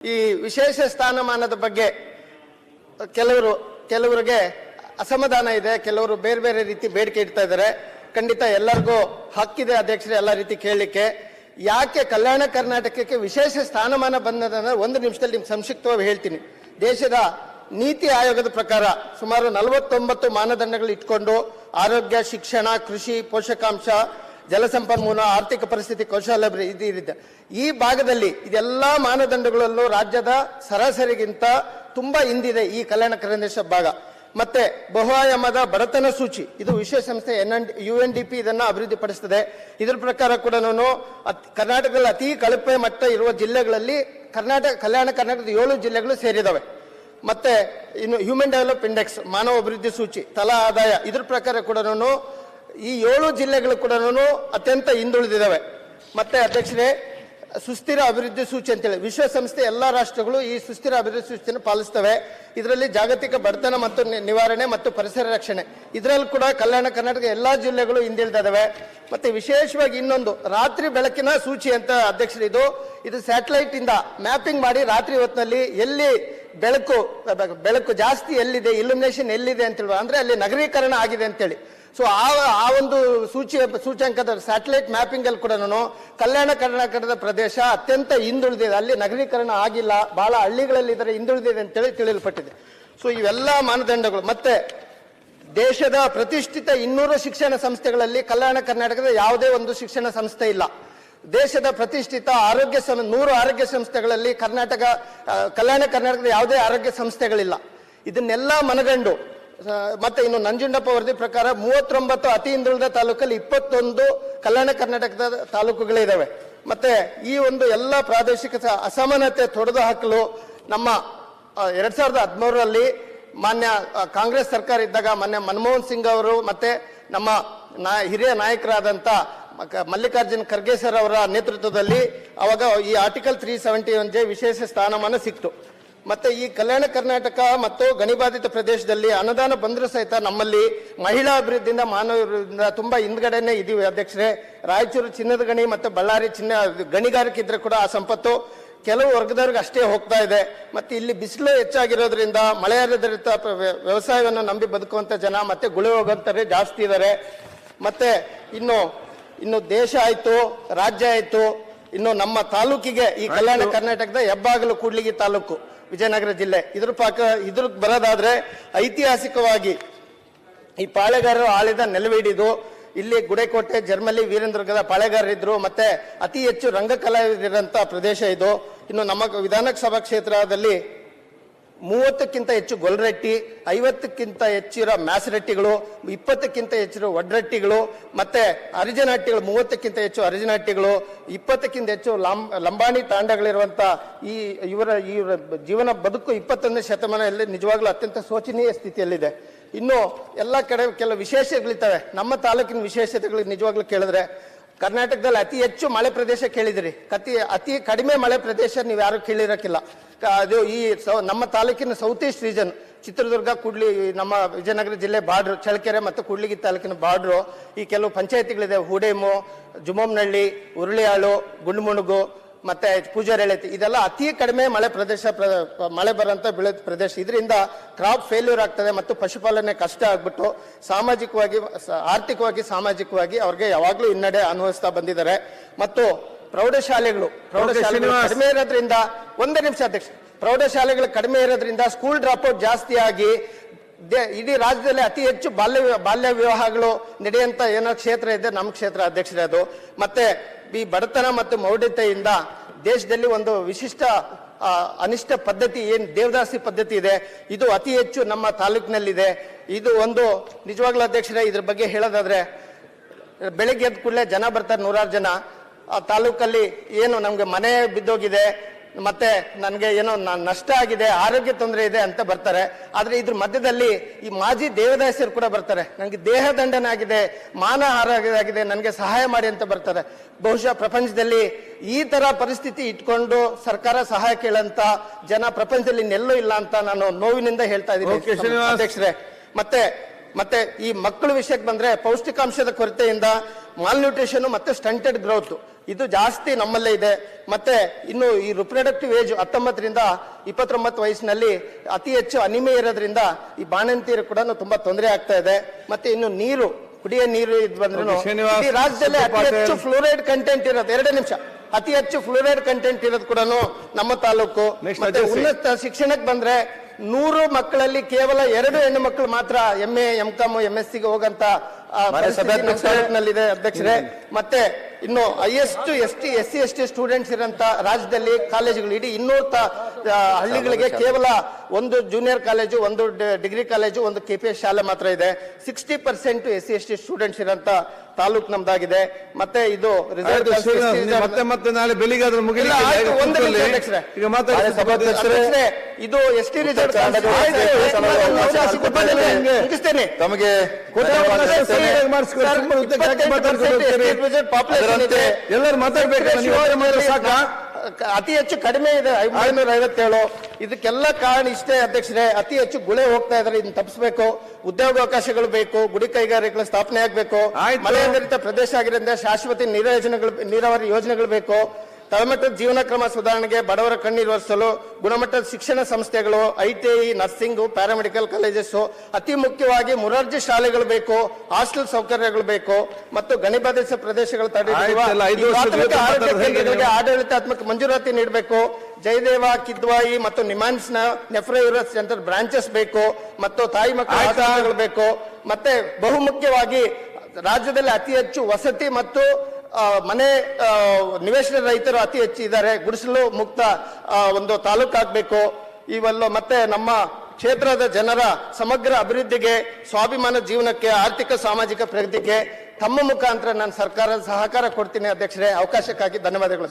ಈ ವಿಶೇಷ ಸ್ಥಾನಮಾನದ ಬಗ್ಗೆ ಕೆಲವರಿಗೆ ಅಸಮಾಧಾನ ಇದೆ, ಕೆಲವರು ಬೇರೆ ಬೇರೆ ರೀತಿ ಬೇಡಿಕೆ ಇಡ್ತಾ ಇದ್ದಾರೆ. ಖಂಡಿತ ಎಲ್ಲರಿಗೂ ಹಕ್ಕಿದೆ ಅಧ್ಯಕ್ಷರೇ ಎಲ್ಲ ರೀತಿ ಕೇಳಲಿಕ್ಕೆ. ಯಾಕೆ ಕಲ್ಯಾಣ ಕರ್ನಾಟಕಕ್ಕೆ ವಿಶೇಷ ಸ್ಥಾನಮಾನ ಬಂದದನ್ನ ಒಂದು ನಿಮಿಷದಲ್ಲಿ ನಿಮ್ಗೆ ಸಂಕ್ಷಿಪ್ತವಾಗಿ ಹೇಳ್ತೀನಿ. ದೇಶದ ನೀತಿ ಆಯೋಗದ ಪ್ರಕಾರ ಸುಮಾರು 49 ಮಾನದಂಡಗಳು ಇಟ್ಕೊಂಡು ಆರೋಗ್ಯ, ಶಿಕ್ಷಣ, ಕೃಷಿ, ಪೋಷಕಾಂಶ, ಜಲಸಂಪನ್ಮೂಲ, ಆರ್ಥಿಕ ಪರಿಸ್ಥಿತಿ, ಕೌಶಲ್ಯ ಇದೆ. ಈ ಭಾಗದಲ್ಲಿ ಇದೆಲ್ಲ ಮಾನದಂಡಗಳಲ್ಲೂ ರಾಜ್ಯದ ಸರಾಸರಿಗಿಂತ ತುಂಬಾ ಹಿಂದಿದೆ ಈ ಕಲ್ಯಾಣ ಕರ್ನಾಟಕ ಭಾಗ. ಮತ್ತೆ ಬಹುಆಯಾಮದ ಬಡತನ ಸೂಚಿ, ಇದು ವಿಶ್ವಸಂಸ್ಥೆ UNDP ಇದನ್ನ ಅಭಿವೃದ್ಧಿಪಡಿಸುತ್ತದೆ. ಇದರ ಪ್ರಕಾರ ಕೂಡ ಕರ್ನಾಟಕದಲ್ಲಿ ಅತಿ ಕಳಪೆ ಮಟ್ಟ ಇರುವ ಜಿಲ್ಲೆಗಳಲ್ಲಿ ಕಲ್ಯಾಣ ಕರ್ನಾಟಕದ 7 ಜಿಲ್ಲೆಗಳು ಸೇರಿದವೆ. ಮತ್ತೆ ಇನ್ನು ಹ್ಯೂಮನ್ ಡೆವಲಪ್ ಇಂಡೆಕ್ಸ್, ಮಾನವ ಅಭಿವೃದ್ಧಿ ಸೂಚಿ, ತಲಾ ಆದಾಯ, ಇದ್ರ ಪ್ರಕಾರ ಕೂಡ ಈ 7 ಜಿಲ್ಲೆಗಳು ಕೂಡ ಅತ್ಯಂತ ಹಿಂದುಳಿದಿದ್ದಾವೆ. ಮತ್ತೆ ಅಧ್ಯಕ್ಷರೇ, ಸುಸ್ಥಿರ ಅಭಿವೃದ್ಧಿ ಸೂಚಿ ಅಂತೇಳಿ ವಿಶ್ವಸಂಸ್ಥೆ ಎಲ್ಲಾ ರಾಷ್ಟ್ರಗಳು ಈ ಸುಸ್ಥಿರ ಅಭಿವೃದ್ಧಿ ಸೂಚಿಯನ್ನು ಪಾಲಿಸ್ತವೆ. ಇದರಲ್ಲಿ ಜಾಗತಿಕ ಬಡತನ ಮತ್ತು ನಿವಾರಣೆ ಮತ್ತು ಪರಿಸರ ರಕ್ಷಣೆ, ಇದರಲ್ಲಿ ಕೂಡ ಕಲ್ಯಾಣ ಕರ್ನಾಟಕ ಎಲ್ಲಾ ಜಿಲ್ಲೆಗಳು ಹಿಂದುಳಿದಿದ್ದಾವೆ. ಮತ್ತೆ ವಿಶೇಷವಾಗಿ ಇನ್ನೊಂದು ರಾತ್ರಿ ಬೆಳಕಿನ ಸೂಚಿ ಅಂತ ಅಧ್ಯಕ್ಷರು, ಇದು ಸ್ಯಾಟಲೈಟ್ ಇಂದ ಮ್ಯಾಪಿಂಗ್ ಮಾಡಿ ರಾತ್ರಿ ಹೊತ್ತಿನಲ್ಲಿ ಎಲ್ಲಿ ಬೆಳಕು ಜಾಸ್ತಿ ಎಲ್ಲಿದೆ, ಇಲ್ಯುಮಿನೇಷನ್ ಎಲ್ಲಿದೆ ಅಂತೇಳಿ, ಅಂದ್ರೆ ಅಲ್ಲಿ ನಗರೀಕರಣ ಆಗಿದೆ ಅಂತೇಳಿ. ಸೊ ಆ ಒಂದು ಸೂಚ್ಯಂಕದ ಸ್ಯಾಟಲೈಟ್ ಮ್ಯಾಪಿಂಗ್ ಅಲ್ಲಿ ಕೂಡ ಕಲ್ಯಾಣ ಕರ್ನಾಟಕದ ಪ್ರದೇಶ ಅತ್ಯಂತ ಹಿಂದುಳಿದಿದೆ, ಅಲ್ಲಿ ನಗರೀಕರಣ ಆಗಿಲ್ಲ, ಬಹಳ ಹಳ್ಳಿಗಳಲ್ಲಿ ಇದರ ಹಿಂದುಳಿದಿದೆ ಅಂತೇಳಿ ತಿಳಿಯಲ್ಪಟ್ಟಿದೆ. ಸೊ ಇವೆಲ್ಲ ಮಾನದಂಡಗಳು. ಮತ್ತೆ ದೇಶದ ಪ್ರತಿಷ್ಠಿತ 200 ಶಿಕ್ಷಣ ಸಂಸ್ಥೆಗಳಲ್ಲಿ ಕಲ್ಯಾಣ ಕರ್ನಾಟಕದ ಯಾವುದೇ ಒಂದು ಶಿಕ್ಷಣ ಸಂಸ್ಥೆ ಇಲ್ಲ. ದೇಶದ ಪ್ರತಿಷ್ಠಿತ 100 ಆರೋಗ್ಯ ಸಂಸ್ಥೆಗಳಲ್ಲಿ ಕಲ್ಯಾಣ ಕರ್ನಾಟಕದ ಯಾವುದೇ ಆರೋಗ್ಯ ಸಂಸ್ಥೆಗಳಿಲ್ಲ. ಇದನ್ನೆಲ್ಲ ಮನಗಂಡು ಮತ್ತೆ ಇನ್ನು ನಂಜುಂಡಪ್ಪ ವರದಿ ಪ್ರಕಾರ 39 ಅತಿ ಹಿಂದುಳಿದ ತಾಲೂಕಲ್ಲಿ 21 ಕಲ್ಯಾಣ ಕರ್ನಾಟಕದ ತಾಲೂಕುಗಳಿದಾವೆ. ಮತ್ತೆ ಈ ಒಂದು ಎಲ್ಲ ಪ್ರಾದೇಶಿಕ ಅಸಮಾನತೆ ತೊಡೆದು ಹಾಕಲು ನಮ್ಮ 2013ರಲ್ಲಿ ಮಾನ್ಯ ಕಾಂಗ್ರೆಸ್ ಸರ್ಕಾರ ಇದ್ದಾಗ ಮಾನ್ಯ ಮನಮೋಹನ್ ಸಿಂಗ್ ಅವರು ಮತ್ತೆ ನಮ್ಮ ಹಿರಿಯ ನಾಯಕರಾದಂತ ಮಲ್ಲಿಕಾರ್ಜುನ್ ಖರ್ಗೆ ಸರ್ ಅವರ ನೇತೃತ್ವದಲ್ಲಿ ಅವಾಗ ಈ ಆರ್ಟಿಕಲ್ 371J ವಿಶೇಷ ಸ್ಥಾನಮಾನ ಸಿಕ್ತು. ಮತ್ತೆ ಈ ಕಲ್ಯಾಣ ಕರ್ನಾಟಕ ಮತ್ತು ಗಣಿಬಾಧಿತ ಪ್ರದೇಶದಲ್ಲಿ ಅನುದಾನ ಬಂದರೂ ಸಹಿತ ನಮ್ಮಲ್ಲಿ ಮಹಿಳಾ ಅಭಿವೃದ್ಧಿಯಿಂದ ಮಾನವ ಅಭಿವೃದ್ಧಿಯಿಂದ ತುಂಬಾ ಹಿಂದ್ಗಡೆನೆ ಇದೀವಿ ಅಧ್ಯಕ್ಷರೇ. ರಾಯಚೂರು ಚಿನ್ನದ ಗಣಿ ಮತ್ತೆ ಬಳ್ಳಾರಿ ಗಣಿಗಾರಿಕೆ ಇದ್ರೆ ಕೂಡ ಆ ಸಂಪತ್ತು ಕೆಲವು ವರ್ಗದವ್ರಿಗೆ ಅಷ್ಟೇ ಹೋಗ್ತಾ ಇದೆ. ಮತ್ತೆ ಇಲ್ಲಿ ಬಿಸಿಲು ಹೆಚ್ಚಾಗಿರೋದ್ರಿಂದ ಮಳೆ ಆಧಾರಿತ ವ್ಯವಸಾಯವನ್ನು ನಂಬಿ ಬದುಕುವಂತ ಜನ ಮತ್ತೆ ಗುಳೆ ಹೋಗುವಂತಾರೆ ಜಾಸ್ತಿ ಇದ್ದಾರೆ. ಮತ್ತೆ ಇನ್ನು ದೇಶ ಆಯ್ತು, ರಾಜ್ಯ ಆಯ್ತು, ಇನ್ನು ನಮ್ಮ ತಾಲೂಕಿಗೆ ಈ ಕಲ್ಯಾಣ ಕರ್ನಾಟಕದ ಹೆಬ್ಬಾಗಲು ಕೂಡ್ಲಿಗಿ ತಾಲೂಕು ವಿಜಯನಗರ ಜಿಲ್ಲೆ, ಇದ್ರ ಬರೋದಾದ್ರೆ ಐತಿಹಾಸಿಕವಾಗಿ ಈ ಪಾಳೆಗಾರರು ಆಳಿದ ನೆಲವಿಡಿದು ಇಲ್ಲಿ ಗುಡೇಕೋಟೆ, ಜರ್ಮಲಿ, ವೀರೇಂದ್ರಗದ ಪಾಳೆಗಾರರಿದ್ರು. ಮತ್ತೆ ಅತಿ ಹೆಚ್ಚು ರಂಗ ಕಲಾವಿದರಂತ ಪ್ರದೇಶ ಇದು. ಇನ್ನು ನಮ್ಮ ವಿಧಾನಸಭಾ ಕ್ಷೇತ್ರದಲ್ಲಿ 30ಕ್ಕಿಂತ ಹೆಚ್ಚು ಗೊಲ್ರಟ್ಟಿ, 50ಕ್ಕಿಂತ ಹೆಚ್ಚಿರೋ ಮ್ಯಾಸರಟ್ಟಿಗಳು, 20ಕ್ಕಿಂತ ಹೆಚ್ಚಿರೋ ಒಡ್ರಟ್ಟಿಗಳು, ಮತ್ತೆ ಹರಿಜನಹಟ್ಟಿಗಳು 30ಕ್ಕಿಂತ ಹೆಚ್ಚು ಹರಿಜನಹಟ್ಟಿಗಳು, 20ಕ್ಕಿಂತ ಹೆಚ್ಚು ಲಂಬಾಣಿ ತಾಂಡಗಳಿರುವಂತ ಇವರ ಜೀವನ ಬದುಕು 21ನೇ ಶತಮಾನದಲ್ಲಿ ನಿಜವಾಗ್ಲೂ ಅತ್ಯಂತ ಶೋಚನೀಯ ಸ್ಥಿತಿಯಲ್ಲಿದೆ. ಇನ್ನು ಎಲ್ಲ ಕಡೆ ಕೆಲವು ವಿಶೇಷಗಳಿರ್ತವೆ. ನಮ್ಮ ತಾಲೂಕಿನ ವಿಶೇಷತೆಗಳು ನಿಜವಾಗ್ಲೂ ಕೇಳಿದ್ರೆ, ಕರ್ನಾಟಕದಲ್ಲಿ ಅತಿ ಹೆಚ್ಚು ಮಳೆ ಪ್ರದೇಶ ಕೇಳಿದಿರಿ, ಅತಿ ಕಡಿಮೆ ಮಳೆ ಪ್ರದೇಶ ನೀವು ಯಾರು ಕೇಳಿರಕ್ಕಿಲ್ಲ. ಅದು ನಮ್ಮ ತಾಲೂಕಿನ ಸೌತ್ ಈಸ್ಟ್ ರೀಜನ್, ಚಿತ್ರದುರ್ಗ, ಕೂಡ್ಲಿ, ನಮ್ಮ ವಿಜಯನಗರ ಜಿಲ್ಲೆ ಬಾರ್ಡ್ರು, ಚಳ್ಳಕೆರೆ ಮತ್ತು ಕೂಡ್ಲಿಗಿ ತಾಲೂಕಿನ ಬಾರ್ಡ್ರು, ಈ ಕೆಲವು ಪಂಚಾಯತಿಗಳಿದೆ, ಹೂಡೇಮು, ಜುಮೋಮ್ನಹಳ್ಳಿ, ಉರುಳಿಯಾಳು, ಗುಂಡ್ಮುಣಗು, ಮತ್ತೆ ಪೂಜಾರೆಳೆ, ಇದೆಲ್ಲ ಅತಿ ಕಡಿಮೆ ಮಳೆ ಬರಂತ ಬೆಳೆ ಪ್ರದೇಶ. ಇದರಿಂದ ಕ್ರಾಪ್ ಫೇಲ್ಯೂರ್ ಆಗ್ತದೆ ಮತ್ತು ಪಶುಪಾಲನೆ ಕಷ್ಟ ಆಗ್ಬಿಟ್ಟು ಆರ್ಥಿಕವಾಗಿ ಸಾಮಾಜಿಕವಾಗಿ ಅವ್ರಿಗೆ ಯಾವಾಗ್ಲೂ ಹಿನ್ನಡೆ ಅನುಭವಿಸ್ತಾ ಬಂದಿದ್ದಾರೆ. ಮತ್ತು ಪ್ರೌಢಶಾಲೆಗಳು ಕಡಿಮೆ ಇರೋದ್ರಿಂದ, ಒಂದೇ ನಿಮಿಷ ಅಧ್ಯಕ್ಷ, ಪ್ರೌಢಶಾಲೆಗಳು ಕಡಿಮೆ ಇರೋದ್ರಿಂದ ಸ್ಕೂಲ್ ಡ್ರಾಪ್ಔಟ್ ಜಾಸ್ತಿ ಆಗಿ ಇಡೀ ರಾಜ್ಯದಲ್ಲಿ ಅತಿ ಹೆಚ್ಚು ಬಾಲ್ಯ ವಿವಾಹಗಳು ನಡೆಯುವಂತ ಏನೋ ಕ್ಷೇತ್ರ ಇದೆ ನಮ್ಮ ಕ್ಷೇತ್ರ ಅಧ್ಯಕ್ಷರೇ ಅದು. ಮತ್ತೆ ಈ ಬಡತನ ಮತ್ತು ಮೌಢ್ಯತೆಯಿಂದ ದೇಶದಲ್ಲಿ ಒಂದು ವಿಶಿಷ್ಟ ಅನಿಷ್ಟ ಪದ್ಧತಿ ಏನ್ ದೇವದಾಸಿ ಪದ್ಧತಿ ಇದೆ, ಇದು ಅತಿ ಹೆಚ್ಚು ನಮ್ಮ ತಾಲೂಕಿನಲ್ಲಿದೆ. ಇದು ಒಂದು ನಿಜವಾಗ್ಲೂ ಅಧ್ಯಕ್ಷರೇ, ಇದ್ರ ಬಗ್ಗೆ ಹೇಳೋದಾದ್ರೆ, ಬೆಳಿಗ್ಗೆ ಎದ್ದ ಕೂಡಲೇ ಜನ ಬರ್ತಾರೆ, 100 ಜನ. ಆ ತಾಲೂಕಲ್ಲಿ ಏನು ನಮ್ಗೆ ಮನೆ ಬಿದ್ದೋಗಿದೆ, ಮತ್ತೆ ನನಗೆ ಏನೋ ನಷ್ಟ ಆಗಿದೆ, ಆರೋಗ್ಯ ತೊಂದರೆ ಇದೆ ಅಂತ ಬರ್ತಾರೆ. ಆದ್ರೆ ಇದ್ರ ಮಧ್ಯದಲ್ಲಿ ಈ ಮಾಜಿ ದೇವದಾಸಿಯರು ಕೂಡ ಬರ್ತಾರೆ, ನನಗೆ ದೇಹ ದಂಡನೆ ಆಗಿದೆ, ಮಾನಹಾರ ಆಗಿದೆ, ನನಗೆ ಸಹಾಯ ಮಾಡಿ ಅಂತ ಬರ್ತಾರೆ. ಬಹುಶಃ ಪ್ರಪಂಚದಲ್ಲಿ ಈ ತರ ಪರಿಸ್ಥಿತಿ ಇಟ್ಕೊಂಡು ಸರ್ಕಾರ ಸಹಾಯ ಕೇಳಂತ ಜನ ಪ್ರಪಂಚದಲ್ಲಿ ಇನ್ನೆಲ್ಲೂ ಇಲ್ಲ ಅಂತ ನಾನು ನೋವಿನಿಂದ ಹೇಳ್ತಾ ಇದ್ದೀನಿ ಅಧ್ಯಕ್ಷರೇ. ಮತ್ತೆ ಮತ್ತೆ ಈ ಮಕ್ಕಳ ವಿಷಯಕ್ಕೆ ಬಂದ್ರೆ ಪೌಷ್ಟಿಕಾಂಶದ ಕೊರತೆಯಿಂದ ಮಾಲ್ನ್ಯೂಟ್ರಿಷನ್ ಮತ್ತೆ ಸ್ಟಂಟೆಡ್ ಗ್ರೋತ್ ಇದು ಜಾಸ್ತಿ ನಮ್ಮಲ್ಲೇ ಇದೆ. ಮತ್ತೆ ಇನ್ನು ಈ ರಿಪ್ರೊಡಕ್ಟಿವ್ ಏಜ್ 19ರಿಂದ 29 ವಯಸ್ಸಿನಲ್ಲಿ ಅತಿ ಹೆಚ್ಚು ಅನಿಮೆ ಇರೋದ್ರಿಂದ ಈ ಬಾಣಂತಿಯರು ಕೂಡ ತುಂಬಾ ತೊಂದರೆ ಆಗ್ತಾ ಇದೆ. ಮತ್ತೆ ಇನ್ನು ನೀರು, ಕುಡಿಯೋ ನೀರು ಇದು ಬಂದ್ರು ಈ ರಾಜ್ಯದಲ್ಲಿ ಅತಿ ಹೆಚ್ಚು ಫ್ಲೋರೈಡ್ ಕಂಟೆಂಟ್ ಇರೋದು 2 ನಿಮಿಷ ಅತಿ ಹೆಚ್ಚು ಫ್ಲೋರೈಡ್ ಕಂಟೆಂಟ್ ಇರೋದು ಕೂಡ ನಮ್ಮ ತಾಲೂಕು. ಮತ್ತೆ ಉನ್ನತ ಶಿಕ್ಷಣಕ್ಕೆ ಬಂದ್ರೆ 100 ಮಕ್ಕಳಲ್ಲಿ ಕೇವಲ 2 ಹೆಣ್ಣು ಮಕ್ಕಳು ಮಾತ್ರ MA MCom MSc ಗೆ ಹೋಗಂತ ತಾಲೂಕಿನಲ್ಲಿದೆ ಅಧ್ಯಕ್ಷರೇ. ಮತ್ತೆ ಇನ್ನು ಹೈಯೆಸ್ಟ್ SC ST ಸ್ಟೂಡೆಂಟ್ಸ್ ಇರೋಂತ ರಾಜ್ಯದಲ್ಲಿ ಕಾಲೇಜುಗಳು ಇಡೀ 200 ಹಳ್ಳಿಗಳಿಗೆ ಕೇವಲ 1 junior college, 1 degree college, 1 KPS ಶಾಲೆ ಮಾತ್ರ ಇದೆ. 60% SC ST ಸ್ಟೂಡೆಂಟ್ಸ್ ಇರೋಂತ ತಾಲೂಕು ನಮ್ದಾಗಿದೆ. ಮತ್ತೆ ಇದು ಮತ್ತೆ ನಾಳೆ ಬೆಳಿಗ್ಗೆ ಅದ್ರ ಮುಗಿಲಿಲ್ಲ. ಇದು ST ರಿಸರ್ವ್ ಮುಗಿಸ್ತೇನೆ ತಮಗೆ ಎಲ್ಲರೂ ಮಾತಾಡ್ಬೇಕು. ಸಾಕ ಅತಿ ಹೆಚ್ಚು ಕಡಿಮೆ ಇದೆ 557. ಇದಕ್ಕೆಲ್ಲ ಕಾರಣ ಇಷ್ಟೇ ಅಧ್ಯಕ್ಷರೇ, ಅತಿ ಹೆಚ್ಚು ಗುಳೆ ಹೋಗ್ತಾ ಇದಾರೆ. ಇದನ್ನ ತಪ್ಪಿಸಬೇಕು. ಉದ್ಯೋಗಾವಕಾಶಗಳು ಬೇಕು, ಗುಡಿ ಕೈಗಾರಿಕೆಗಳ ಸ್ಥಾಪನೆ ಆಗ್ಬೇಕು, ಮಳೆಯಾಧಾರಿತ ಪ್ರದೇಶ ಆಗಿರೋದ್ರಿಂದ ಶಾಶ್ವತ ನೀರಾವರಿ ಯೋಜನೆಗಳು ಬೇಕು, ತಳಮಟ್ಟದ ಜೀವನ ಕ್ರಮ ಸುಧಾರಣೆಗೆ, ಬಡವರ ಕಣ್ಣೀರು ಒರೆಸಲು ಗುಣಮಟ್ಟದ ಶಿಕ್ಷಣ ಸಂಸ್ಥೆಗಳು, ITI, ನರ್ಸಿಂಗ್, ಪ್ಯಾರಾಮೆಡಿಕಲ್ ಕಾಲೇಜಸ್, ಅತಿ ಮುಖ್ಯವಾಗಿ ಮುರಾರ್ಜಿ ಶಾಲೆಗಳು ಬೇಕು, ಹಾಸ್ಟೆಲ್ ಸೌಕರ್ಯಗಳು ಬೇಕು, ಮತ್ತು ಗಣಿಬಾಧಿತ ಪ್ರದೇಶಗಳು ಆಡಳಿತಾತ್ಮಕ ಮಂಜೂರಾತಿ ನೀಡಬೇಕು. ಜಯದೇವ, ಕಿದ್ವಾಯಿ ಮತ್ತು ನಿಮಾನ್ಸ್ ನೆಫ್ರೋಯೂರಸ್ ಸೆಂಟರ್ ಬ್ರಾಂಚಸ್ ಬೇಕು, ಮತ್ತು ತಾಯಿ ಮಕ್ಕಳ ಆಸ್ಪತ್ರೆಗಳು ಬೇಕು. ಮತ್ತೆ ಬಹುಮುಖ್ಯವಾಗಿ ರಾಜ್ಯದಲ್ಲಿ ಅತಿ ಹೆಚ್ಚು ವಸತಿ ಮತ್ತು ಮನೆ ನಿವೇಶನ ರೈತರು ಅತಿ ಹೆಚ್ಚು ಇದ್ದಾರೆ. ಗುಡಿಸಲು ಮುಕ್ತ ಒಂದು ತಾಲೂಕು ಆಗ್ಬೇಕು ಇವೆಲ್ಲ. ಮತ್ತೆ ನಮ್ಮ ಕ್ಷೇತ್ರದ ಜನರ ಸಮಗ್ರ ಅಭಿವೃದ್ಧಿಗೆ, ಸ್ವಾಭಿಮಾನ ಜೀವನಕ್ಕೆ, ಆರ್ಥಿಕ ಸಾಮಾಜಿಕ ಪ್ರಗತಿಗೆ ತಮ್ಮ ಮುಖಾಂತರ ನಾನು ಸರ್ಕಾರದ ಸಹಕಾರ ಕೊಡ್ತೀನಿ ಅಧ್ಯಕ್ಷರೇ. ಅವಕಾಶಕ್ಕಾಗಿ ಧನ್ಯವಾದಗಳು.